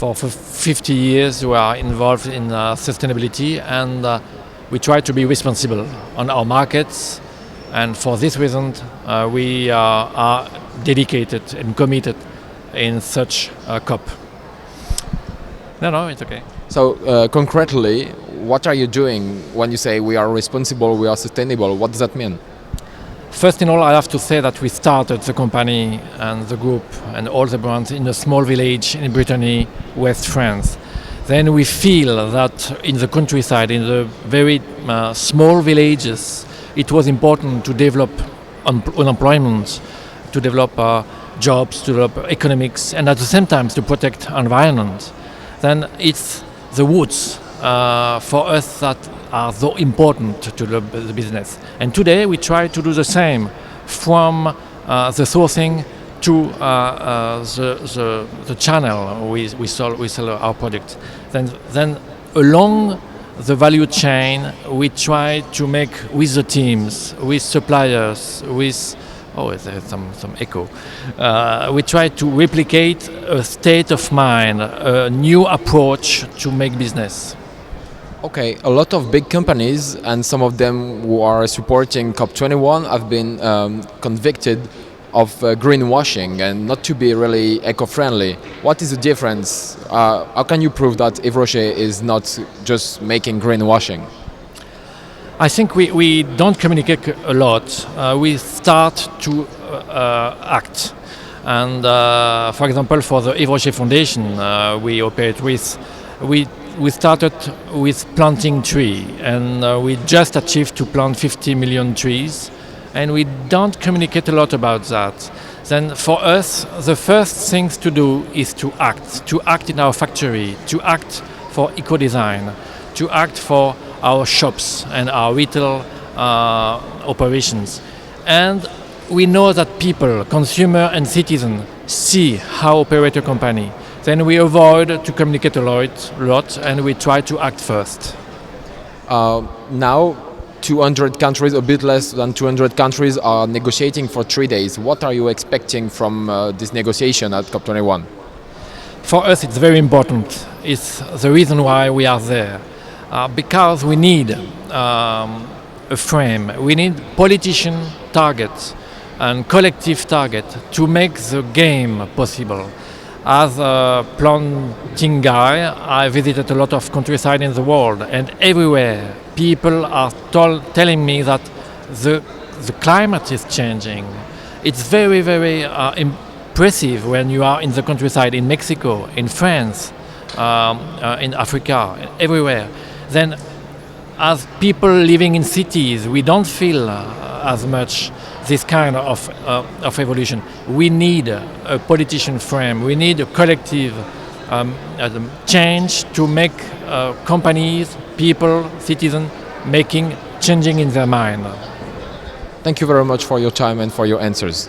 For 50 years we are involved in sustainability, and we try to be responsible on our markets, and for this reason we are dedicated and committed in such a COP. No, it's okay. So concretely, what are you doing when you say we are responsible, we are sustainable? What does that mean? First in all, I have to say that we started the company and the group and all the brands in a small village in Brittany, West France. Then we feel that in the countryside, in the very small villages, it was important to develop unemployment, to develop jobs, to develop economics, and at the same time to protect environment. Then it's the woods for us that are so important to the business. And today we try to do the same, from the sourcing to the channel we sell our product. Then along the value chain we try to make with the teams, with suppliers, with there's some echo. We try to replicate a state of mind, a new approach to make business. Okay, a lot of big companies and some of them who are supporting COP21 have been convicted of greenwashing and not to be really eco-friendly. What is the difference? How can you prove that Yves Rocher is not just making greenwashing? I think we don't communicate a lot. We start to act. And for example, for the Yves Rocher Foundation we operate with, we started with planting trees, and we just achieved to plant 50 million trees, and we don't communicate a lot about that. Then for us, the first things to do is to act in our factory, to act for eco-design, to act for our shops and our retail operations. And we know that people, consumer and citizen, see how operate a company. Then we avoid to communicate a lot, and we try to act first. Now 200 countries, a bit less than 200 countries are negotiating for 3 days. What are you expecting from this negotiation at COP21? For us it's very important. It's the reason why we are there. Because we need a frame, we need politician targets and collective target to make the game possible. As a planting guy, I visited a lot of countryside in the world, and everywhere people are telling me that the climate is changing. It's very, very impressive when you are in the countryside in Mexico, in France, in Africa, everywhere. Then as people living in cities, we don't feel as much this kind of evolution. We need a politician frame, we need a collective change to make companies, people, citizens changing in their mind. Thank you very much for your time and for your answers.